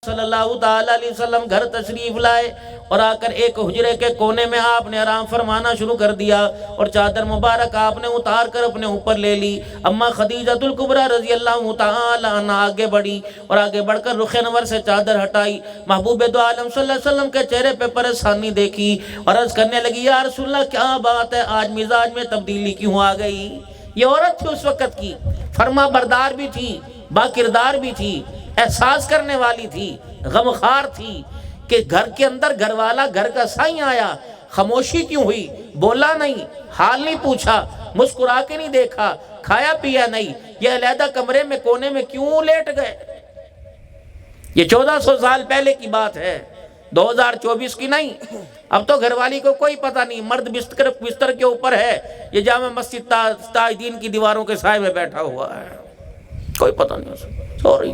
صلی اللہ تعالی علیہ وسلم گھر تشریف لائے اور آ کر ایک حجرے کے کونے میں آپ نے آرام فرمانا شروع کر دیا اور چادر مبارک آپ نے اتار کر اپنے اوپر لے لی۔ اما خدیجہ الکبریٰ رضی اللہ تعالی عنہا آگے بڑھی اور آگے بڑھ کر رخ انور سے چادر ہٹائی، محبوب دو عالم صلی اللہ علیہ وسلم کے چہرے پہ پریشانی دیکھی اور عرض کرنے لگی یا رسول اللہ کیا بات ہے، آج مزاج میں تبدیلی کیوں آ گئی؟ یہ عورت تھی اس وقت کی، فرما بردار بھی تھی، با کردار بھی تھی، احساس کرنے والی تھی، غمخوار تھی کہ گھر کے اندر گھر والا گھر کا سائیں آیا، خاموشی کیوں ہوئی؟ بولا نہیں، حال نہیں پوچھا، مسکرا کے نہیں دیکھا، کھایا پیا نہیں، یہ علیحدہ کمرے میں کونے میں کیوں لیٹ گئے؟ یہ 1400 سال پہلے کی بات ہے، 2024 کی نہیں۔ اب تو گھر والی کو کوئی پتہ نہیں، مرد بستر کے اوپر ہے، یہ جامع مسجد تاج دین کی دیواروں کے سائے میں بیٹھا ہوا ہے، کوئی پتہ نہیں اسے، سو رہی۔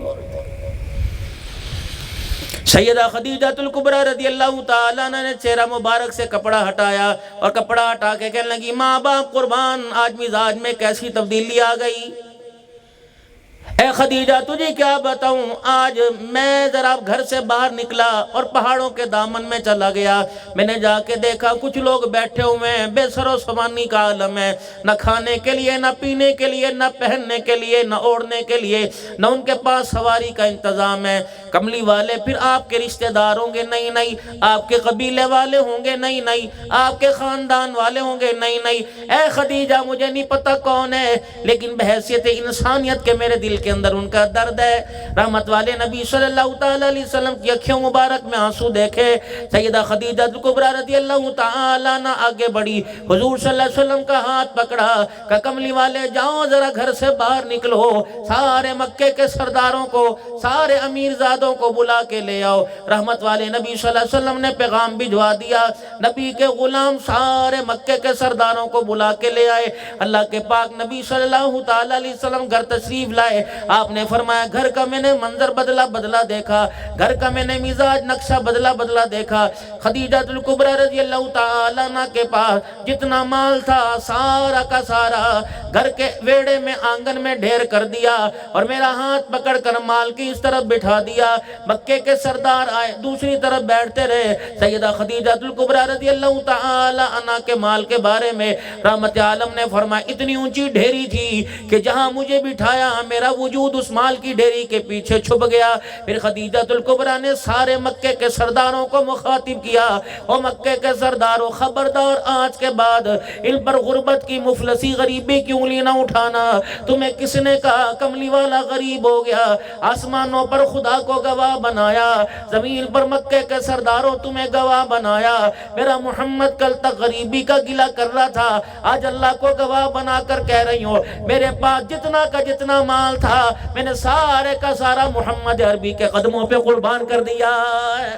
سیدہ خدیجہ الکبریٰ رضی اللہ تعالیٰ عنہ نے چہرہ مبارک سے کپڑا ہٹایا اور کپڑا ہٹا کے کہنے لگی ماں باپ قربان، آج مزاج میں کیسی تبدیلی آ گئی؟ اے خدیجہ تجھے کیا بتاؤں، آج میں ذرا گھر سے باہر نکلا اور پہاڑوں کے دامن میں چلا گیا، میں نے جا کے دیکھا کچھ لوگ بیٹھے ہوئے ہیں، بے سر و سامانی کا عالم ہے، نہ کھانے کے لیے، نہ پینے کے لیے، نہ پہننے کے لیے، نہ اوڑھنے کے لیے، نہ ان کے پاس سواری کا انتظام ہے۔ کملی والے پھر آپ کے رشتہ دار ہوں گے؟ نہیں۔ آپ کے قبیلے والے ہوں گے؟ نہیں۔ آپ کے خاندان والے ہوں گے؟ نہیں۔ اے خدیجہ مجھے نہیں پتا کون ہے، لیکن بحیثیت انسانیت کے میرے دل کے اندر ان کا درد ہے۔ رحمت والے نبی صلی اللہ تعالی علیہ وسلم کی اکھیوں مبارک میں آنسو دیکھے۔ سیدہ خدیجہ الکبریٰ رضی اللہ تعالی عنہ آگے بڑھی، حضور صلی اللہ علیہ وسلم کا ہاتھ پکڑا کہ کملی والے جاؤ ذرا گھر سے باہر نکلو، سارے مکے کے سرداروں کو، سارے امیر زادوں کو بلا کے لے آؤ۔ رحمت والے نبی صلی اللہ علیہ وسلم نے پیغام بھجوا دیا، نبی کے غلام سارے مکے کے سرداروں کو بلا کے لے آئے۔ اللہ کے پاک نبی صلی اللہ تعالی علیہ وسلم گھر تشریف لائے۔ آپ نے فرمایا گھر کا میں نے منظر بدلا دیکھا، گھر کا میں نے مزاج نقشہ بدلا دیکھا۔ خدیجہ الکبریٰ رضی اللہ تعالی عنہ کے پاس جتنا مال تھا سارا کا سارا گھر کے ویڑے میں آنگن میں ڈھیر کر دیا اور میرا ہاتھ پکڑ کر مال کی اس طرف بٹھا دیا۔ مکے کے سردار آئے دوسری طرف بیٹھتے رہے۔ سیدہ خدیجہ الکبریٰ رضی اللہ تعالی عنہ کے مال کے بارے میں رحمت عالم نے فرمایا اتنی اونچی ڈھیری تھی کہ جہاں مجھے بٹھایا میرا وجود اس مال کی ڈھیری کے پیچھے چھپ گیا۔ پھر خدیجہ الکبریٰ نے سارے مکے کے سرداروں کو مخاطب کیا، او مکے کے سرداروں خبردار، آج کے بعد ان پر غربت کی مفلسی غریبی کی انگلی نہ اٹھانا۔ تمہیں کس نے کہا کملی والا غریب ہو گیا؟ آسمانوں پر خدا کو گواہ بنایا، زمین پر مکے کے سرداروں تمہیں گواہ بنایا۔ میرا محمد کل تک غریبی کا گلہ کر رہا تھا، آج اللہ کو گواہ بنا کر کہہ رہی ہوں میرے پاس جتنا کا جتنا مال تھا میں نے سارے کا سارا محمد عربی کے قدموں پہ قربان کر دیا ہے۔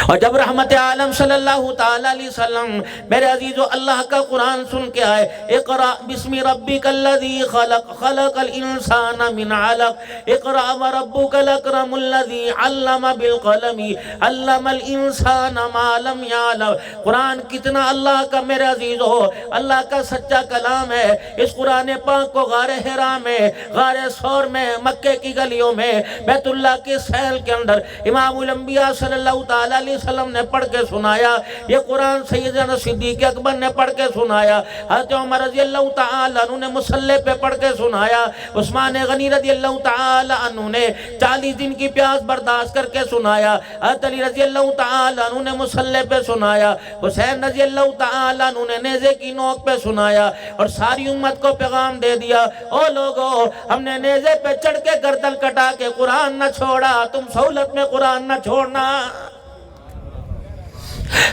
اور جب رحمت عالم صلی اللہ تعالی علیہ وسلم میرے عزیزو اللہ کا قرآن سن کے آئے، اقرأ بسم ربک الذی خلق، خلق الانسان من علق، اقرأ وربک الاکرم الذی علم بالقلم، علم الانسان ما لم یعلم۔ قرآن کتنا اللہ کا میرے عزیزو، اللہ کا سچا کلام ہے۔ اس قرآن پاک کو غار حرا میں، غار ثور میں، مکے کی گلیوں میں، بیت اللہ کے سیل کے اندر امام الانبیاء صلی اللہ تعالی علیہ وسلم نے پڑھ کے سنایا۔ یہ قرآن سیدنا صدیق اکبر نے پڑھ کے سنایا، حضرت عمر رضی اللہ تعالی عنہ نے مصلی پہ پڑھ کے سنایا، عثمان غنی رضی اللہ تعالی عنہ نے 40 دن کی پیاس برداشت کر کے سنایا، حضرت علی رضی اللہ تعالی عنہ نے مصلی پہ سنایا، حسین رضی اللہ تعالی عنہ نے نیزے کی نوک پہ سنایا اور ساری امت کو پیغام دے دیا، او لوگو ہم نے نیزے پہ چڑھ کے گردن کٹا کے قرآن نہ چھوڑا، تم سہولت میں قرآن نہ چھوڑنا۔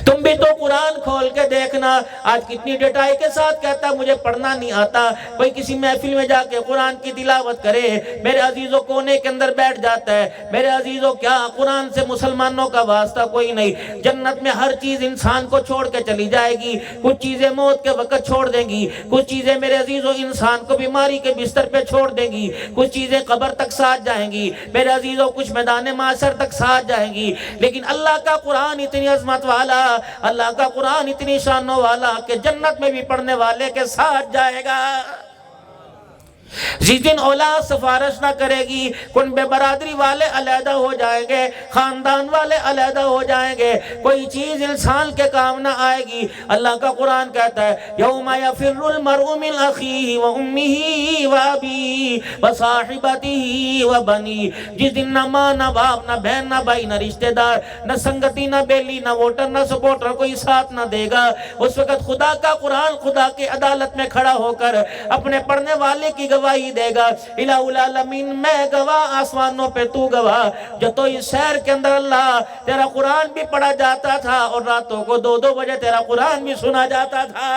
تم بھی تو قرآن کھول کے دیکھنا، آج کتنی ڈٹائی کے ساتھ کہتا ہے مجھے پڑھنا نہیں آتا، کوئی کسی محفل میں جا کے قرآن کی تلاوت کرے، میرے عزیزوں کونے کے اندر بیٹھ جاتا ہے۔ میرے عزیزوں کیا قرآن سے مسلمانوں کا واسطہ کوئی نہیں؟ جنت میں ہر چیز انسان کو چھوڑ کے چلی جائے گی، کچھ چیزیں موت کے وقت چھوڑ دیں گی، کچھ چیزیں میرے عزیزوں انسان کو بیماری کے بستر پہ چھوڑ دیں گی، کچھ چیزیں قبر تک ساتھ جائیں گی، میرے عزیزوں کچھ میدان معاشر تک ساتھ جائیں گی، لیکن اللہ کا قرآن اتنی عظمت والا، اللہ کا قرآن اتنی شانوں والا کہ جنت میں بھی پڑھنے والے کے ساتھ جائے گا۔ جس دن اولاد سفارش نہ کرے گی، کنبے برادری والے علیحدہ ہو جائیں گے، خاندان والے علیحدہ ہو جائیں گے، کوئی چیز انسان کے کام نہ آئے گی۔ اللہ کا قرآن کہتا ہے یوم یفر المرء من اخیہ وامہ وابیہ وصاحبتہ وبنیہ، جس دن نہ ماں نہ باپ نہ بہن نہ بھائی نہ رشتہ دار نہ سنگتی نہ بیلی نہ ووٹر نہ سپورٹر کوئی ساتھ نہ دے گا، اس وقت خدا کا قرآن خدا کی عدالت میں کھڑا ہو کر اپنے پڑھنے والے کی گواہی دے گا، الہ العالمین میں گواہ، آسمانوں پہ تو گواہ، جو تو اس شہر کے اندر اللہ تیرا قرآن بھی پڑھا جاتا تھا اور راتوں کو 2-2 بجے تیرا قرآن بھی سنا جاتا تھا۔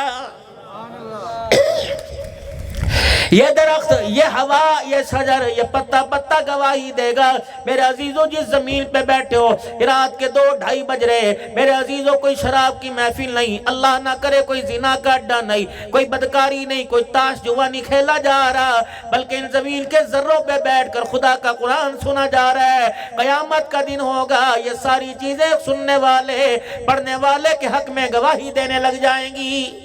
یہ درخت، یہ ہوا، یہ شجر، یہ پتا پتا گواہی دے گا۔ میرے عزیزوں جس زمین پہ بیٹھے ہو، رات کے 2-2:30 بج رہے، میرے عزیزوں کوئی شراب کی محفل نہیں، اللہ نہ کرے کوئی زنا کا اڈا نہیں، کوئی بدکاری نہیں، کوئی تاش جوا نہیں کھیلا جا رہا، بلکہ ان زمین کے ذروں پہ بیٹھ کر خدا کا قرآن سنا جا رہا ہے۔ قیامت کا دن ہوگا، یہ ساری چیزیں سننے والے پڑھنے والے کے حق میں گواہی دینے لگ جائیں گی۔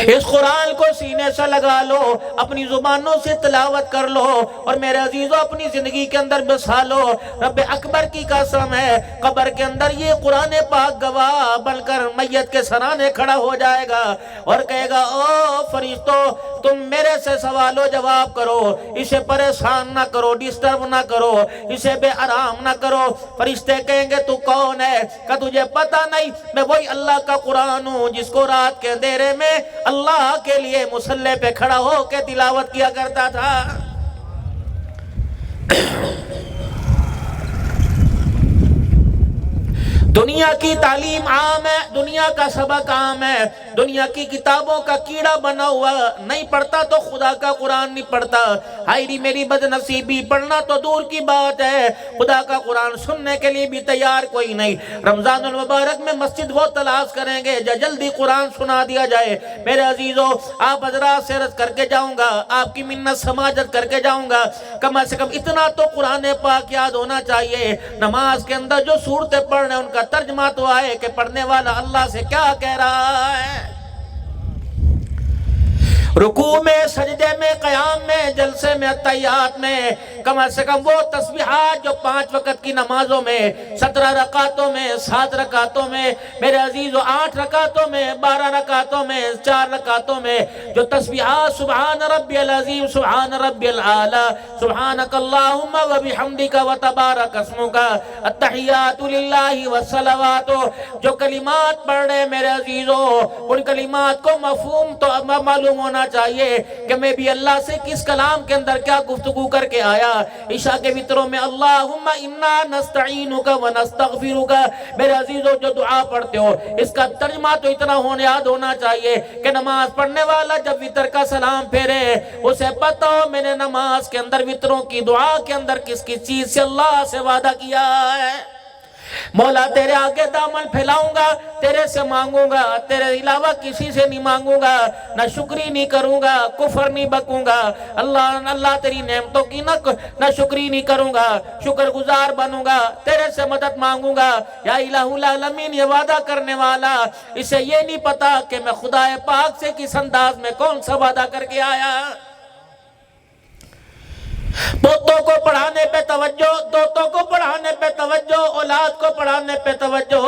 اس قرآن کو سینے سے لگا لو، اپنی زبانوں سے تلاوت کر لو، اور میرے عزیزوں اپنی زندگی کے اندر بسا لو۔ رب اکبر کی قسم ہے، قبر کے اندر یہ قرآن پاک گواہ بن کر میت کے سرانے کھڑا ہو جائے گا اور کہے گا او فرشتو تم میرے سے سوال و جواب کرو، اسے پریشان نہ کرو، ڈسٹرب نہ کرو، اسے بے آرام نہ کرو۔ فرشتے کہیں گے تو کون ہے؟ کہ تجھے پتہ نہیں میں وہی اللہ کا قرآن ہوں جس کو رات کے اندھیرے میں اللہ کے لیے مصلی پہ کھڑا ہو کے تلاوت کیا کرتا تھا۔ دنیا کی تعلیم عام ہے، دنیا کا سبق عام ہے، دنیا کی کتابوں کا کیڑا بنا ہوا نہیں پڑھتا تو خدا کا قرآن نہیں پڑھتا۔ ہائری میری بد نصیبی، پڑھنا تو دور کی بات ہے، خدا کا قرآن سننے کے لیے بھی تیار کوئی نہیں۔ رمضان المبارک میں مسجد وہ تلاش کریں گے جلدی قرآن سنا دیا جائے۔ میرے عزیزوں آپ حضرات سے عرض کر کے جاؤں گا، آپ کی منت سماجت کر کے جاؤں گا، کم از کم اتنا تو قرآن پاک یاد ہونا چاہیے۔ نماز کے اندر جو صورتیں پڑھ رہے ہیں ان کا ترجمہ تو آئے کہ پڑھنے والا اللہ سے کیا کہہ رہا ہے۔ رکوع میں، سجدے میں، قیام میں، جلسے میں، تحیات میں، کم از کم وہ تسبیحات جو 5 وقت کی نمازوں میں 17 رکعتوں میں، 7 رکعتوں میں، میرے عزیزو 8 رکعتوں میں، 12 رکعتوں میں، 4 رکعتوں میں جو تسبیحات سبحان ربی العظیم، سبحان ربی العالی، سبحانک اللہم و بحمدک و تبارک اسمک، التحیات للہ والصلوات، جو کلمات پڑھ رہے میرے عزیزو ان کلمات کو مفہوم تو معلوم ہونا چاہیے کہ میں بھی اللہ سے کس کلام کے اندر کیا گفتگو کر کے آیا۔ عشاء کے وطروں میں اللہم انا نستعینک و نستغفرک، میرے عزیزو جو دعا پڑھتے ہو اس کا ترجمہ تو اتنا یاد ہونا چاہیے کہ نماز پڑھنے والا جب وطر کا سلام پھیرے اسے پتہ ہو میں نے نماز کے اندر وطروں کی دعا کے اندر کس کس چیز سے اللہ سے وعدہ کیا ہے۔ مولا تیرے آگے دامن پھیلاؤں گا، تیرے سے مانگوں گا، تیرے علاوہ کسی سے نہیں مانگوں گا، نہ شکری نہیں کروں گا، کفر نہیں بکوں گا، اللہ تیری نعمتوں کی نہ شکری نہیں کروں گا، شکر گزار بنوں گا، تیرے سے مدد مانگوں گا۔ یا الہ العالمین یہ وعدہ کرنے والا اسے یہ نہیں پتا کہ میں خدا پاک سے کس انداز میں کون سا وعدہ کر کے آیا۔ پوتوں کو پڑھانے پہ توجہ، دوتوں کو پڑھانے پہ توجہ، اولاد کو پڑھانے پہ توجہ،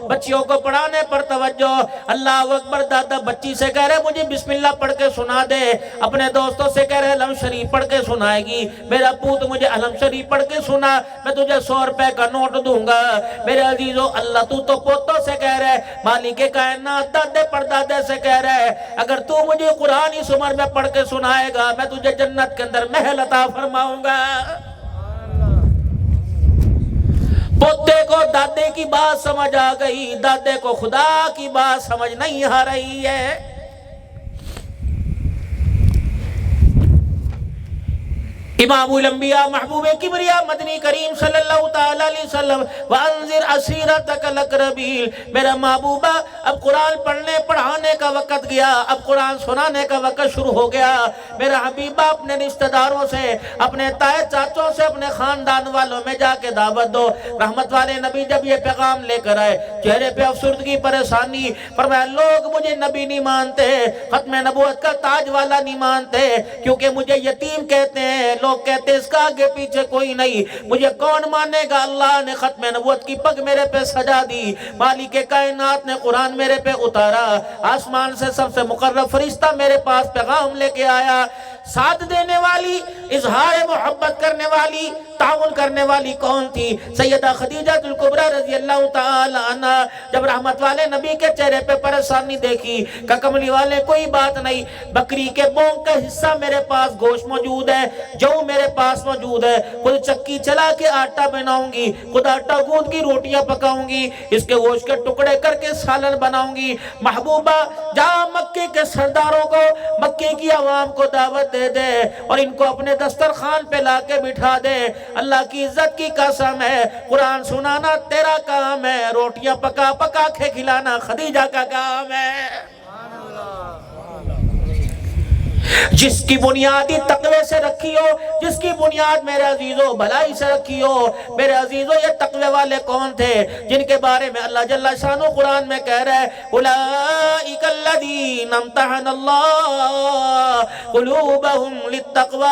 بچیوں کو پڑھانے پر توجہ۔ اللہ اکبر، دادا بچی سے کہہ رہے مجھے بسم اللہ پڑھ کے سنا دے، اپنے دوستوں سے کہہ رہے علم شریف پڑھ کے سنائے گی، میرا پوت مجھے علم شریف پڑھ کے سنا میں تجھے 100 روپے کا نوٹ دوں گا۔ میرے عزیزو اللہ تو پوتوں سے کہہ رہے مالک کائنات دادے پردادے سے کہہ رہے اگر تو مجھے قرآن اس عمر میں پڑھ کے سنائے گا میں تجھے جنت کے اندر محل عطا فرماؤں گا۔ پوتے کو دادے کی بات سمجھ آ گئی، دادے کو خدا کی بات سمجھ نہیں آ رہی ہے۔ امام الانبیاء محبوب کبریا مدنی کریم صلی اللہ تعالیٰ علیہ وسلم وانذر عشیرتک الاقربین، میرا محبوبہ اب قرآن پڑھنے پڑھانے کا وقت گیا، اب قرآن سنانے کا وقت شروع ہو گیا۔ میرا حبیبہ اپنے رشتہ داروں سے، اپنے تائے چاچوں سے، اپنے خاندان والوں میں جا کے دعوت دو۔ رحمت والے نبی جب یہ پیغام لے کر آئے چہرے پہ افسردگی پریشانی، فرمایا لوگ مجھے نبی نہیں مانتے، ختم نبوت کا تاج والا نہیں مانتے، کیونکہ مجھے یتیم کہتے ہیں، لوگ کہتے ہیں اس کا آگے پیچھے کوئی نہیں، مجھے کون مانے گا؟ اللہ نے ختم نبوت کی پگ میرے پہ سجا دی، مالک کائنات نے قرآن میرے پہ اتارا، آسمان سے سب سے مقرب فرشتہ میرے پاس پیغام لے کے آیا، ساتھ دینے والی، اظہار محبت کرنے والی، تعاون کرنے والی کون تھی؟ سیدہ خدیجہ الکبریٰ رضی اللہ تعالی عنہ۔ جب رحمت والے نبی کے چہرے پہ پریشانی دیکھی کہ کملی والے کوئی بات نہیں، بکری کے بونگ کا حصہ میرے پاس گوشت موجود ہے، جو میرے پاس موجود ہے، خود چکی چلا کے آٹا بناؤں گی، خود آٹا گوندھ کی روٹیاں پکاؤں گی، اس کے گوشت کے ٹکڑے کر کے سالن بناؤں گی، محبوبہ جا مکے کے سرداروں کو، مکے کی عوام کو دعوت دے دے اور ان کو اپنے دسترخوان پہ لا کے بٹھا دے، اللہ کی عزت کی قسم ہے، قرآن سنانا تیرا کام ہے، روٹیاں پکا پکا کے کھلانا خدیجہ کا کام ہے۔ جس کی بنیادی تقوی سے رکھی ہو، جس کی بنیاد میرے عزیزو بھلائی سے رکھی ہو، میرے عزیزو یہ تقوی والے کون تھے جن کے بارے میں اللہ جل شانہ قرآن میں کہہ رہا ہے اولئک الذین امتحن اللہ قلوبہم للتقوی۔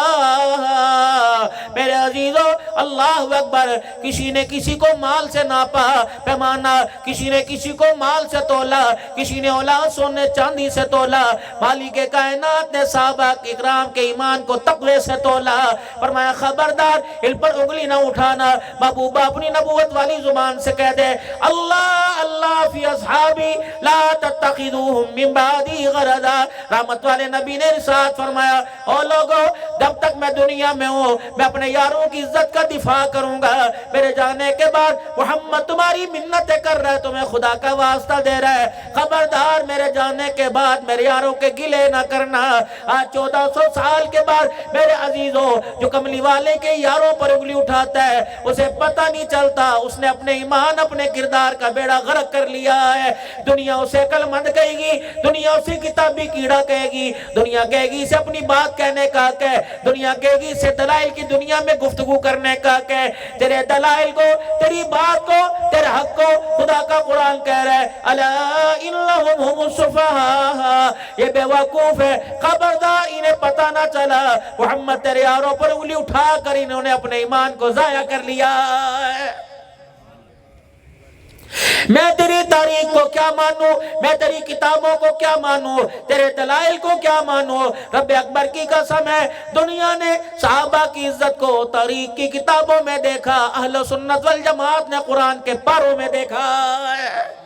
میرے عزیزو اللہ اکبر، کسی نے کسی کو مال سے ناپا پیمانا، کسی نے کسی کو مال سے تولا، کسی نے اولاد سونے چاندی سے تولا، مالک کائنات نے صحابہ اکرام کے ایمان کو تقوی سے تولا، فرمایا خبردار ان پر انگلی نہ اٹھانا۔ محبوبہ اپنی نبوت والی زبان سے کہہ دے اللہ اللہ فی اصحابی لا تتخذوہم من بعدی غرضا۔ رحمت والے نبی نے ارشاد فرمایا او لوگو، جب تک میں دنیا میں ہوں میں اپنے یاروں کی عزت کا دفاع کروں گا، میرے جانے کے بعد محمد تمہاری منتیں کر رہا ہے، تمہیں خدا کا واسطہ دے رہا ہے، خبردار میرے جانے کے بعد میرے یاروں کے گلے نہ کرنا۔ آج 1400 سال کے بعد میرے عزیزوں، جو کملی والے کے یاروں پر انگلی اٹھاتا ہے اسے پتہ نہیں چلتا اس نے اپنے ایمان اپنے کردار کا بیڑا غرق کر لیا ہے۔ دنیا اسے عقلمند کہے گی، دنیا اسے کتابی کیڑا کہے گی، دنیا کہے گی اسے اپنی بات کہنے کا کہ، دنیا کہے گی اسے دلائل کی دنیا میں گفتگو کرنے کا کہ، تیرے دلائل کو، تیری بات کو، تیرے حق کو خدا کا قرآن کہہ رہا ہے الا انہم هم السفہاء، یہ بے وقوف ہے، خبردار انہیں پتہ نہ چلا محمد تیرے یاروں پر انگلی اٹھا کر انہوں نے اپنے ایمان کو ضائع کر لیا ہے۔ میں تیری تاریخ کو کیا مانوں، میں تیری کتابوں کو کیا مانوں، تیرے دلائل کو کیا مانوں؟ رب اکبر کی قسم ہے، دنیا نے صحابہ کی عزت کو تاریخ کی کتابوں میں دیکھا، اہل سنت والجماعت نے قرآن کے پاروں میں دیکھا ہے۔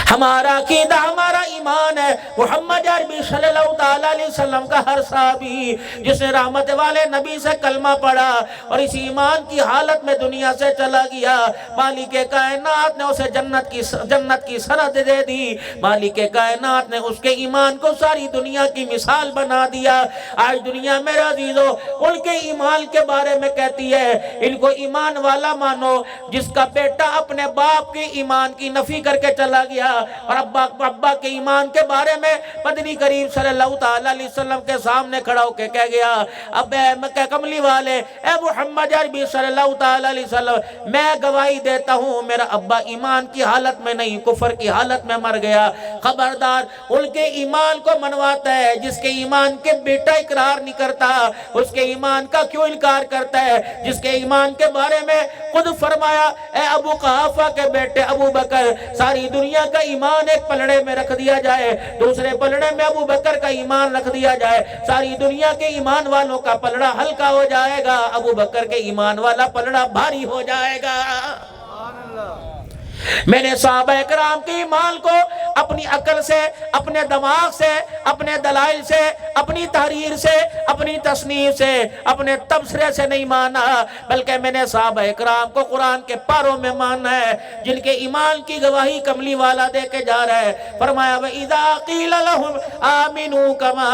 ہمارا عقیدہ ہمارا ایمان ہے، محمد عربی صلی اللہ علیہ وسلم کا ہر صحابی جس نے رحمت والے نبی سے کلمہ پڑھا اور اس ایمان کی حالت میں دنیا سے چلا گیا، مالک کائنات نے اسے جنت کی سند دے دی، مالک کائنات نے اس کے ایمان کو ساری دنیا کی مثال بنا دیا۔ آج دنیا میرے عزیزو ان کے ایمان کے بارے میں کہتی ہے ان کو ایمان والا مانو جس کا بیٹا اپنے باپ کے ایمان کی نفی کر کے چلا گیا اور ابا کے ایمان کے بارے میں مدنی کریم صلی اللہ علیہ وسلم کے سامنے کھڑا ہو کے کہہ گیا اب اے مکہ کملی والے، اے محمد عربی صلی اللہ علیہ وسلم، میں گواہی دیتا ہوں میرا ابا ایمان کی حالت میں نہیں کفر کی حالت میں مر گیا۔ خبردار ان کے ایمان کو منواتا ہے جس کے ایمان کے بیٹا اقرار نہیں کرتا، اس کے ایمان کا کیوں انکار کرتا ہے جس کے ایمان کے بارے میں خود فرمایا اے ابو قحافہ کے بیٹے ابو بکر، ساری دنیا کا ایمان ایک پلڑے میں رکھ دیا جائے، دوسرے پلڑے میں ابو بکر کا ایمان رکھ دیا جائے، ساری دنیا کے ایمان والوں کا پلڑا ہلکا ہو جائے گا، ابو بکر کے ایمان والا پلڑا بھاری ہو جائے گا۔ میں نے صحابہ اکرام کے ایمان کو اپنی عقل سے، اپنے دماغ سے، اپنے دلائل سے، اپنی تحریر سے، اپنی تصنیف سے، اپنے تبصرے سے نہیں مانا، بلکہ میں نے صحابہ اکرام کو قرآن کے پاروں میں مانا ہے جن کے ایمان کی گواہی کملی والا دے کے جا رہا ہے۔ فرمایا وَإِذَا قِيلَ لَهُمْ آمِنُوا كَمَا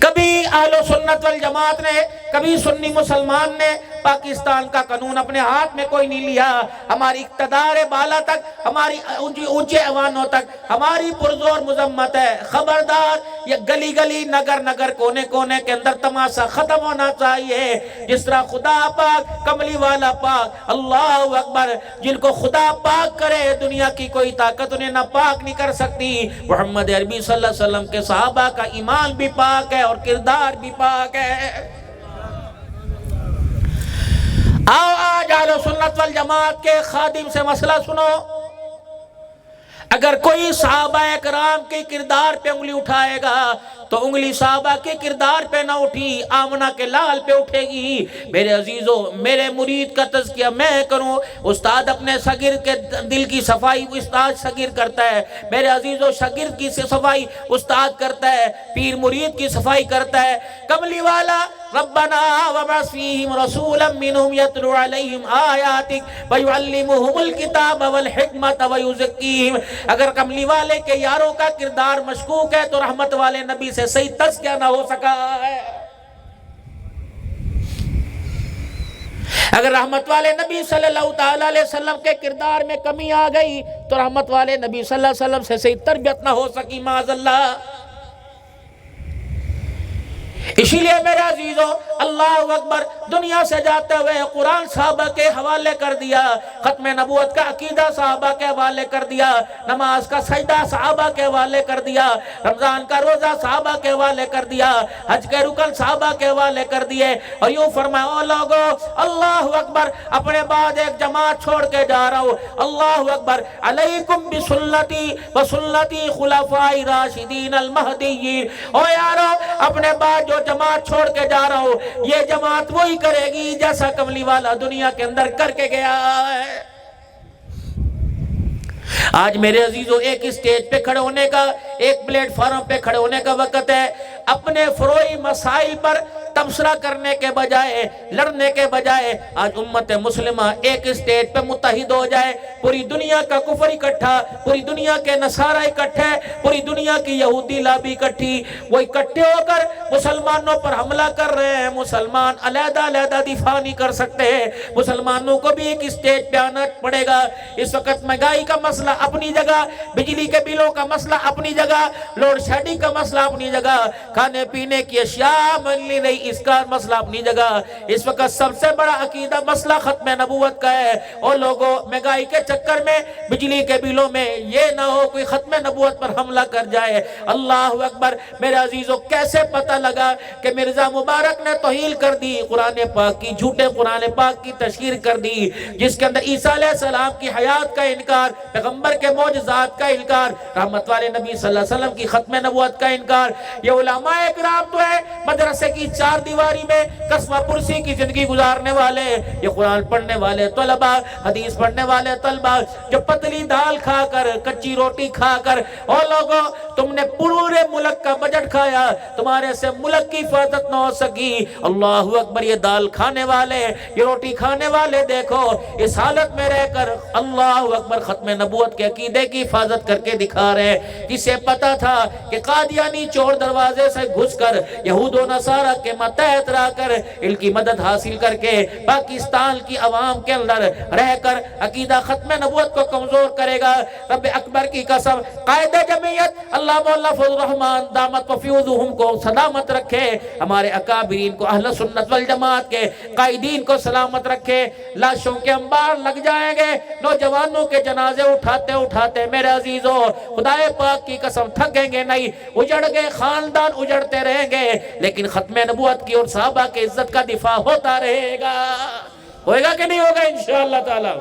کبھی اہل سنت والجماعت نے، کبھی سنی مسلمان نے پاکستان کا قانون اپنے ہاتھ میں کوئی نہیں لیا. ہماری اقتدار بالا تک، ہماری اونچے ایوانوں تک ہماری پرزور مذمت ہے. خبردار، یہ گلی گلی نگر نگر کونے کونے کے اندر تماشا ختم ہونا چاہیے. جس طرح خدا پاک، کملی والا پاک، اللہ اکبر، جن کو خدا پاک کرے دنیا کی کوئی طاقت انہیں نہ پاک نہیں کر سکتی. محمد عربی صلی اللہ علیہ وسلم کے صحابہ کا ایمان بھی پاک ہے اور کردار بھی پاک ہے. آؤ آج اہل سنت والجماعت کے خادم سے مسئلہ سنو. اگر کوئی صحابہ کرام کے کردار پہ انگلی اٹھائے گا تو انگلی صحابہ کے کردار پہ نہ اٹھی، آمنہ کے لال پہ اٹھے گی. میرے عزیزو، میرے مرید کا تذکیہ میں کروں. استاد اپنے شاگرد کے دل کی صفائی استاد شاگرد کرتا ہے. میرے عزیزو، شاگرد کی صفائی استاد کرتا ہے، پیر مرید کی صفائی کرتا ہے. کملی والا ربنا وابعث فیہم رسولا منہم یتلو علیہم آیاتک ویعلمہم الکتاب والحکمت ویزکیہم. اگر کملی والے کے یاروں کا کردار مشکوک ہے تو رحمت والے نبی سے صحیح تذکیہ نہ ہو سکا ہے. اگر رحمت والے نبی صلی اللہ تعالیٰ علیہ وسلم کے کردار میں کمی آ گئی تو رحمت والے نبی صلی اللہ علیہ وسلم سے صحیح تربیت نہ ہو سکی، معاذ اللہ. اسی لیے میرے عزیزو، اللہ اکبر، دنیا سے جاتے ہوئے قرآن صحابہ کے حوالے کر دیا، ختم نبوت کا عقیدہ صحابہ کے حوالے کر دیا، نماز کا سجدہ صحابہ کے حوالے کر دیا، رمضان کا روزہ صحابہ کے حوالے کر دیا، حج کے رکن صحابہ کے حوالے کر دیے. اور یوں فرمایا، او لوگو، اللہ اکبر، اپنے بعد ایک جماعت چھوڑ کے جا رہا ہوں. اللہ اکبر، علیکم بسنتی وسنتی خلفاء راشدین المہدیین. او یارو، اپنے بعد جو جماعت چھوڑ کے جا رہا ہوں، یہ جماعت وہی کرے گی جیسا کملی والا دنیا کے اندر کر کے گیا ہے. آج میرے عزیزو، ایک اسٹیج پہ کھڑے ہونے کا، ایک پلیٹ فارم پہ کھڑے ہونے کا وقت ہے. اپنے فروعی مسائل پر تبصرہ کرنے کے بجائے، لڑنے کے بجائے، آج امت مسلمہ ایک اسٹیج پہ متحد ہو جائے. پوری دنیا کا کفر اکٹھا، پوری دنیا کے نصارہ اکٹھے، پوری دنیا کی یہودی لابی اکٹھی، وہ اکٹھے ہو کر مسلمانوں پر حملہ کر رہے ہیں. مسلمان علیحدہ علیحدہ دفاع نہیں کر سکتے. مسلمانوں کو بھی ایک اسٹیج پہ آنا پڑے گا. اس وقت مہنگائی کا مسئلہ اپنی جگہ، بجلی کے بلوں کا مسئلہ اپنی جگہ، لوڈ شیڈنگ کا مسئلہ اپنی جگہ، کھانے پینے کی اشیاء ملی نہیں، اس کا مسئلہ اپنی جگہ. اس وقت سب سے بڑا عقیدہ مسئلہ ختم نبوت کا ہے. اور لوگوں، مہنگائی کے چکر میں، بجلی کے بلوں میں یہ نہ ہو کوئی ختم نبوت پر حملہ کر جائے. اللہ اکبر. میرے عزیزوں، کیسے پتہ لگا کہ مرزا مبارک نے توہین کر دی قرآن پاک کی، جھوٹے قرآن پاک کی تشہیر کر دی، جس کے اندر عیسیٰ علیہ السلام کی حیات کا انکار، پیغمبر کے معجزات کا انکار، رحمت والے نبی صلی اللہ علیہ وسلم کی ختم نبوت کا انکار. یہ علماء اکرام تو ہے مدرسے کی چار دیواری میں قصبہ پرسی کی زندگی گزارنے والے، یہ قرآن پڑھنے والے طلباء، حدیث پڑھنے والے طلباء، جو پتلی دال کھا کر، کچی روٹی کھا کر، اور لوگوں، تم نے پورے ملک کا بجٹ کھایا، تمہارے سے ملک کی حفاظت نہ ہو سکی. اللہ اکبر. یہ دال کھانے والے، یہ روٹی کھانے والے دیکھو اس حالت میں رہ کر اللہ اکبر ختم نبوت کے عقیدے کی حفاظت کر کے دکھا رہے. جسے پتا تھا کہ قادیانی چور دروازے سے گھس کر یہود و نصارہ کے ماتحت رہ کر ان کی مدد حاصل کر کے پاکستان کی عوام کے اندر رہ کر عقیدہ ختم نبوت کو کمزور کرے گا. رب اکبر کی قسم، قائد جمعیت اللہ مولا فضل الرحمن دامت و فیوضہم کو سلامت رکھے، ہمارے اکابرین کو، اہل سنت والجماعت کے قائدین کو سلامت رکھے. لاشوں کے انبار لگ جائیں گے، نوجوانوں کے جنازے اٹھاتے اٹھاتے میرے عزیزو، خدا پاک کی قسم تھکیں گے نہیں. اجڑ گئے خاندان، اجڑتے رہیں گے، لیکن ختم نبوت کی اور صحابہ کے عزت کا دفاع ہوتا رہے گا. ہوئے گا کہ نہیں ہوگا انشاءاللہ تعالی.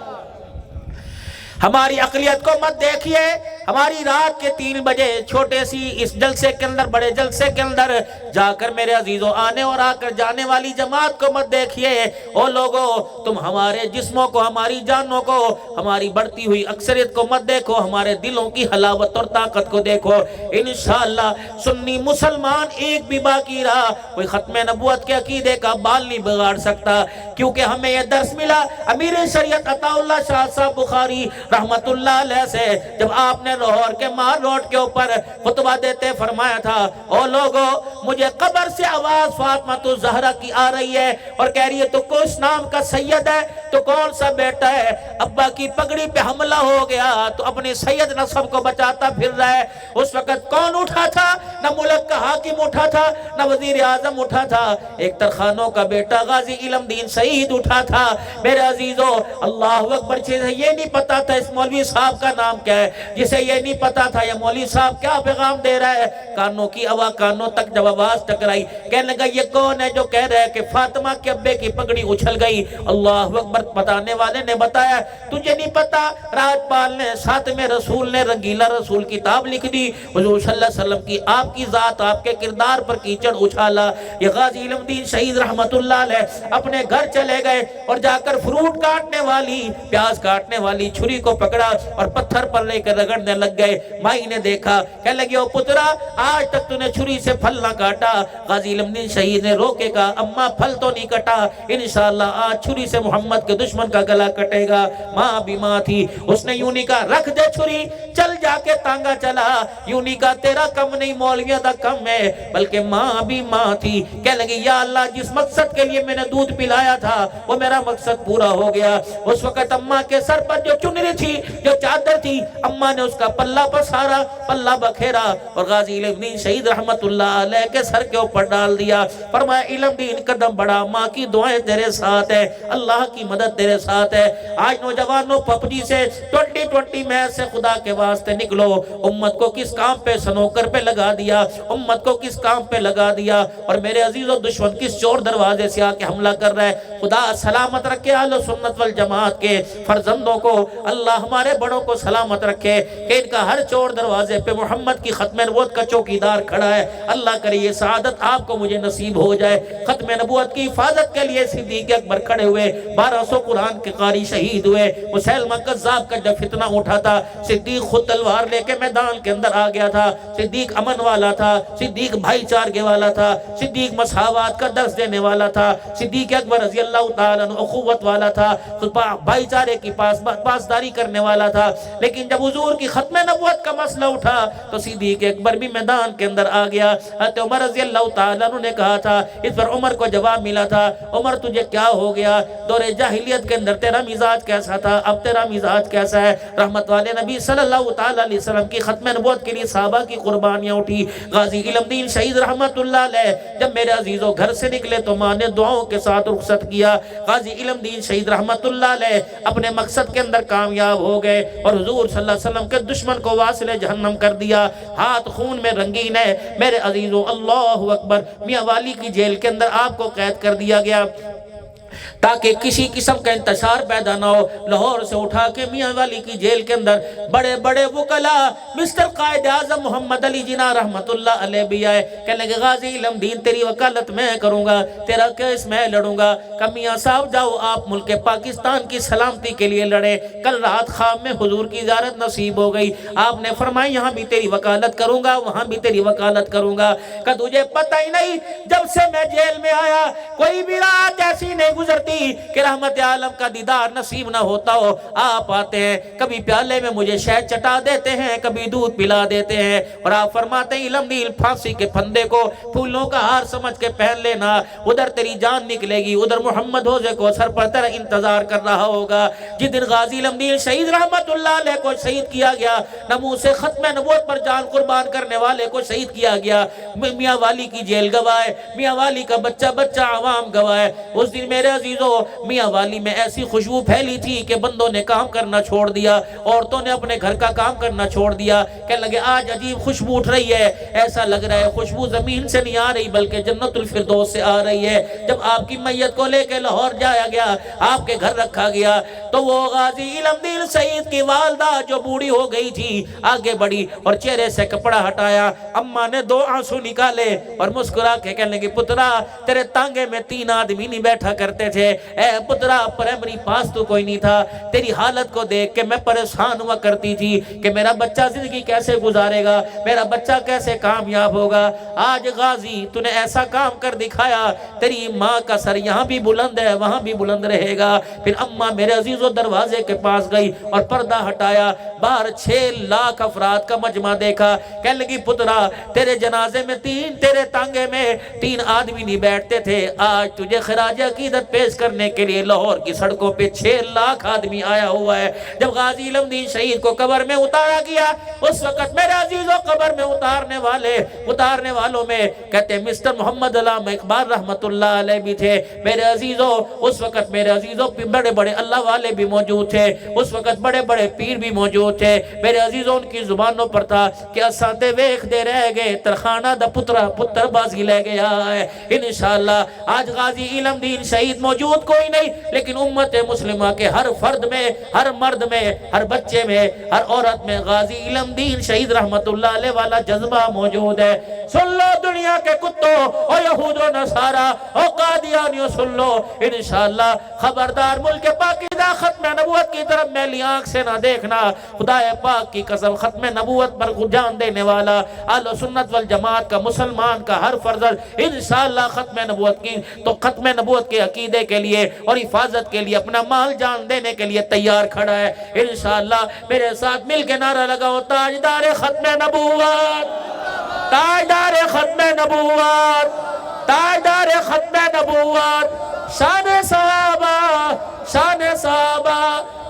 ہماری عقلیت کو مت دیکھیے. ہماری رات کے 3 بجے چھوٹے سی اس جلسے کے اندر، بڑے جلسے کے اندر جا کر میرے عزیزوں آنے اور آ کر جانے والی جماعت کو مت دیکھیے. او لوگو، تم ہمارے جسموں کو، ہماری جانوں کو، ہماری بڑھتی ہوئی اکثریت کو مت دیکھو، ہمارے دلوں کی حلاوت اور طاقت کو دیکھو. انشاءاللہ سنی مسلمان ایک بھی باقی رہا کوئی ختم نبوت کے عقیدے کا بال نہیں بگاڑ سکتا. کیونکہ ہمیں یہ درس ملا امیر شریعت عطا اللہ شاہ صاحب بخاری رحمت اللہ علیہ سے، جب آپ نے لاہور کے مار روڈ کے اوپر خطبہ دیتے فرمایا تھا، او لوگو مجھے قبر سے آواز فاطمہ الزہرا کی آ رہی ہے اور کہہ رہی ہے تو کس نام کا سید ہے، تو کون سا بیٹا ہے، ابا کی پگڑی پہ حملہ ہو گیا تو اپنی سید نسب کو بچاتا پھر رہا ہے۔ اس وقت کون اٹھا تھا؟ نہ ملک کا حاکم اٹھا تھا، نہ وزیر اعظم اٹھا تھا، ایک ترخانوں کا بیٹا غازی علم دین شہید اٹھا تھا۔ میرے عزیزو اللہ اکبر، جسے یہ نہیں پتا تھا اس مولوی صاحب کا نام کیا ہے، جسے یہ نہیں پتا تھا یہ مولوی صاحب کیا پیغام دے رہا ہے، کانوں کی آواز کانوں تک جب آواز ٹکرائی، کہنے لگا یہ کون ہے جو کہہ رہا ہے کہ فاطمہ کے ابے کی پگڑی اچھل گئی؟ اللہ اکبر، بتانے والے نے بتایا تجھے نہیں پتا، راج پال نے ساتھ میں رسول نے رنگیلا رسول کتاب لکھ دی حضور صلی اللہ علیہ وسلم کی، آپ کی ذات آپ کے کردار پر کیچڑ اچھالا۔ یہ غازی علم دین شہید رحمت اللہ علیہ اپنے گھر چلے گئے اور جا کر فروٹ کاٹنے والی پیاز کاٹنے والی چھری کو پکڑا اور پتھر پر لے کر رگڑنے لگ گئے۔ مائی نے دیکھا، کہنے لگی او پترا آج تک تو نے چھری سے پھل نہ کاٹا۔ غازی علم دین شہید نے روکے کہا اماں پھل تو نہیں کٹا، انشاءاللہ آج چھری سے محمد کے دشمن کا گلا کٹے گا۔ ماں بھی ماں تھی، اس نے یوں نہیں کہا رکھ دے چھری چل جا کے تانگا چلا، یوں نہیں کہا تیرا کم نہیں مولویہ دا کم ہے، بلکہ ماں بھی ماں تھی۔ کہنے لگی یا اللہ جس مقصد کے لیے میں نے دودھ پلایا تھا وہ میرا مقصد پورا ہو گیا۔ اس وقت اماں کے سر پر جو چنری تھی جو چادر تھی اماں نے اس کا پلہ پسارا، پلہ بکھیرا اور غازی علم دین شہید رحمت اللہ علیہ کے سر کے اوپر ڈال دیا۔ فرمایا علم دین قدم بڑھا، ماں کی دعائیں تیرے ساتھ ہے، اللہ کی مدد تیرے ساتھ ہے۔ آج نوجوانوں پپجی سے 2020 میچ سے خدا کے واسطے نکلو، امت کو کس کام پہ سنوکر پہ لگا دیا، امت کو کس کام پہ لگا دیا، اور میرے عزیز و دشمن کس چور دروازے سے آ کے حملہ کر رہا ہے۔ خدا سلامت رکھے اہل سنت والجماعت کے فرزندوں کو، اللہ ہمارے بڑوں کو سلامت رکھے کہ ان کا ہر چور دروازے پہ محمد کی ختم نبوت کا چوکیدار کھڑا ہے۔ اللہ کرے یہ سعادت آپ کو مجھے نصیب ہو جائے۔ ختم نبوت کی حفاظت کے لیے صدیق اکبر کھڑے ہوئے، 1200 قرآن کے قاری شہید ہوئے۔ مسیلمہ کذاب کا جب فتنہ اٹھا تھا صدیق خود تلوار لے کے میدان کے اندر آ گیا تھا۔ صدیق امن والا تھا، صدیق بھائی چارگے والا تھا، صدیق مساوات کا درس دینے والا تھا، صدیق اکبر رضی اللہ تعالیٰ عنہ اخوت والا تھا، بھائی چارے کی پاسداری کرنے والا تھا۔ لیکن جب حضور کی ختم نبوت کا مسئلہ اٹھا تو صدیق اکبر بھی میدان کے اندر آ گیا۔ حضرت عمر رضی اللہ تعالیٰ عنہ نے کہا تھا، اس پر عمر کو جواب ملا تھا، عمر تجھے کیا ہو گیا؟ دور جاہلیت کے اندر تیرا مزاج کیسا تھا، اب تیرا مزاج کیسا ہے؟ رحمت والے نبی صلی اللہ تعالیٰ علیہ وسلم کی ختم نبوت کے لیے صحابہ کی قربانیاں اٹھی۔ غازی علم دین شہید رحمت اللہ علیہ جب میرے عزیزوں گھر سے نکلے تو ماں نے دعاؤں کے ساتھ رخصت کیا۔ غازی علم دین شہید رحمت اللہ علیہ اپنے مقصد کے اندر کامیاب ہو گئے اور حضور صلی اللہ علیہ وسلم کے دشمن کو واصل جہنم کر دیا۔ ہاتھ خون میں رنگین ہے میرے عزیزوں، اللہ اکبر۔ میاں والی کی جیل کے اندر آپ کو قید کر دیا گیا تاکہ کسی قسم کا انتشار پیدا نہ ہو۔ لاہور سے اٹھا کے میاں والی کی جیل کے اندر بڑے بڑے وکلاء مسٹر قائد اعظم محمد علی جناح رحمت اللہ علیہ بھی آئے، کہنے لگے غازی علم دین تیری وکالت میں کروں گا، تیرا کیس میں لڑوں گا۔ کہ میاں صاحب جاؤ آپ ملک پاکستان کی سلامتی کے لیے لڑے۔ کل رات خواب میں حضور کی زیارت نصیب ہو گئی، آپ نے فرمایا یہاں بھی تیری وکالت کروں گا وہاں بھی تیری وکالت کروں گا۔ کہ تجھے پتہ ہی نہیں جب سے میں جیل میں آیا کوئی بھی رات ایسی نہیں گزرتی کہ رحمت عالم کا دیدار نصیب نہ ہوتا ہو۔ آپ آتے ہیں، کبھی پیالے میں مجھے شہد چٹا دیتے ہیں، کبھی دودھ پلا دیتے ہیں، اور آپ فرماتے ہیں علم دین پھانسی کے پھندے کو پھولوں کا ہار سمجھ کے پہن لینا، ادھر تیری جان نکلے گی، ادھر محمد حوضے کو سر پر تیرا انتظار کر رہا ہوگا۔ جس دن غازی علم دین شہید رحمت اللہ علیہ کو شہید کیا گیا، نمو سے ختم نبوت پر جان قربان کرنے والے کو شہید کیا گیا، میاں والی کی جیل گواہ ہے، میاں والی کا بچہ بچہ عوام گواہ ہے۔ اس دن میرے عزیزوں میاں والی میں ایسی خوشبو پھیلی تھی کہ بندوں نے کام کرنا چھوڑ دیا، عورتوں نے اپنے گھر کا کام کرنا چھوڑ دیا۔ کہنے لگے آج عجیب خوشبو اٹھ رہی ہے، ایسا لگ رہا ہے خوشبو زمین سے نہیں آ رہی بلکہ جنت الفردوس سے آ رہی ہے۔ جب آپ کی میت کو لے کے لاہور جایا گیا، آپ کے گھر رکھا گیا، تو وہ غازی علم دین شہید کی والدہ جو بوڑھی ہو گئی تھی آگے بڑھی اور چہرے سے کپڑا ہٹایا۔ اماں نے 2 آنسو نکالے اور مسکرا کے کہنے لگی پترا تیرے تانگے میں 3 آدمی نہیں بیٹھا کرتے تھے، اے پترا پرائمری پاس تو کوئی نہیں تھا، تیری حالت کو دیکھ کے میں پریشان ہوا کرتی تھی کہ میرا بچہ زندگی کیسے گزارے گا، میرا بچہ کیسے کامیاب ہوگا۔ آج غازی تو نے ایسا کام کر دکھایا، تیری ماں کا سر یہاں بھی بلند ہے وہاں بھی بلند رہے گا۔ پھر اماں میرے عزیز عزیزو دروازے کے پاس گئی اور پردہ ہٹایا، باہر 6 لاکھ افراد کا مجمع دیکھا، کہنے لگی پترا تیرے جنازے میں تیرے تانگے میں 3 آدمی نہیں بیٹھتے تھے، آج تجھے خراج عقیدت پیش کرنے کے لیے لاہور کی سڑکوں پہ 6 لاکھ آدمی آیا ہوا ہے۔ جب غازی علم دین شہید کو قبر میں اتارا گیا، اس وقت میرے عزیزوں قبر میں اتارنے والوں میں کہتے ہیں مسٹر محمد علامہ اقبال رحمت اللہ علیہ بھی تھے۔ میرے عزیزوں اس وقت میرے عزیزوں بڑے بڑے اللہ والے بھی موجود تھے، اس وقت بڑے بڑے پیر بھی موجود تھے۔ میرے عزیزوں ان کی زبانوں پر تھا کہ اساتے ویکھ دے رہ گئے ترخانہ دا پتر بازی لے گیا ہے۔ انشاءاللہ آج غازی علم دین شہید موجود کوئی نہیں، لیکن امت مسلمہ کے ہر فرد میں، ہر مرد میں، ہر بچے میں، ہر عورت میں غازی علم دین شہید رحمت اللہ علیہ والا جذبہ موجود ہے۔ سن لو دنیا کے کتوں اور یہود و نصارہ اور قادیانیوں، سن لو انشاءاللہ خبردار، ملک پاکیزہ ختم نبوت کی طرف میلی آنکھ سے نہ دیکھنا۔ خدا پاک کی قسم ختم نبوت پر جان دینے والا اہل سنت والجماعت کا مسلمان کا ہر فرد انشاءاللہ ختم نبوت کے عقیدے کے لیے اور حفاظت کے لیے اپنا مال جان دینے کے لیے تیار کھڑا ہے۔ انشاءاللہ میرے ساتھ مل کے نعرہ لگاؤ، تاجدار ختم نبوت، تاجدار ختم نبوت، تاجدار ختم نبوت، شان صحابہ، شان صحابہ،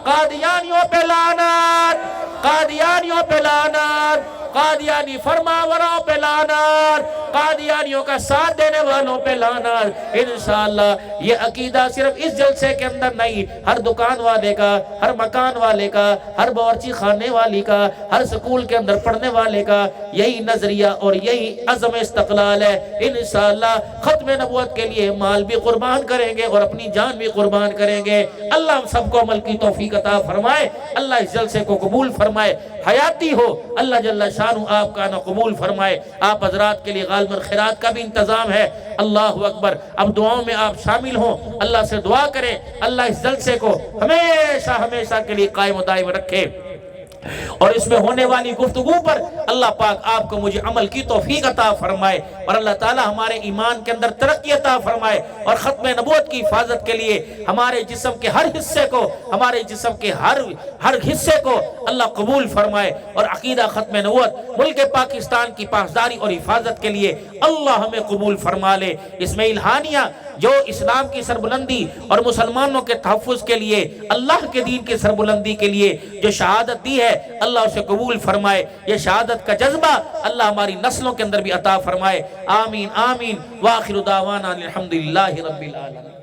قادیانیوں پہ لعنت، قادیانیوں پہ لعنت، قادیانی فرماوروں پہ لعنت، قادیانیوں کا ساتھ دینے والوں پہ لعنت۔ انشاءاللہ یہ عقیدہ صرف اس جلسے کے اندر نہیں، ہر دکان والے کا، ہر مکان والے کا، ہر باورچی خانے والی کا، ہر سکول کے اندر پڑھنے والے کا یہی نظریہ اور یہی عزم استقلال ہے۔ انشاءاللہ ختم نبوت کے لیے مال بھی قربان کریں گے اور اپنی جان بھی قربان کریں گے۔ اللہ ہم سب کو عمل کی توفیق عطا فرمائے، اللہ اس جلسے کو قبول فرمائے، حیاتی ہو اللہ جل شانہ آپ کا نہ قبول فرمائے۔ آپ حضرات کے لیے غالباً خیرات کا بھی انتظام ہے۔ اللہ اکبر، اب دعاؤں میں آپ شامل ہوں، اللہ سے دعا کریں اللہ اس جلسے کو ہمیشہ ہمیشہ کے لیے قائم و دائم رکھے، اور اس میں ہونے والی گفتگو پر اللہ پاک آپ کو مجھے عمل کی توفیق عطا فرمائے، اور اللہ تعالی ہمارے ایمان کے اندر ترقی عطا فرمائے، اور ختم نبوت کی حفاظت کے لیے ہمارے جسم کے ہر حصے کو، ہمارے جسم کے ہر حصے کو اللہ قبول فرمائے، اور عقیدہ ختم نبوت ملک پاکستان کی پاسداری اور حفاظت کے لیے اللہ ہمیں قبول فرما لے۔ اسماعیل ہانیہ جو اسلام کی سربلندی اور مسلمانوں کے تحفظ کے لیے، اللہ کے دین کی سربلندی کے لیے جو شہادت دی ہے اللہ اسے قبول فرمائے، یہ شہادت کا جذبہ اللہ ہماری نسلوں کے اندر بھی عطا فرمائے۔ آمین آمین، وآخر دعوانا الحمدللہ رب العالمین۔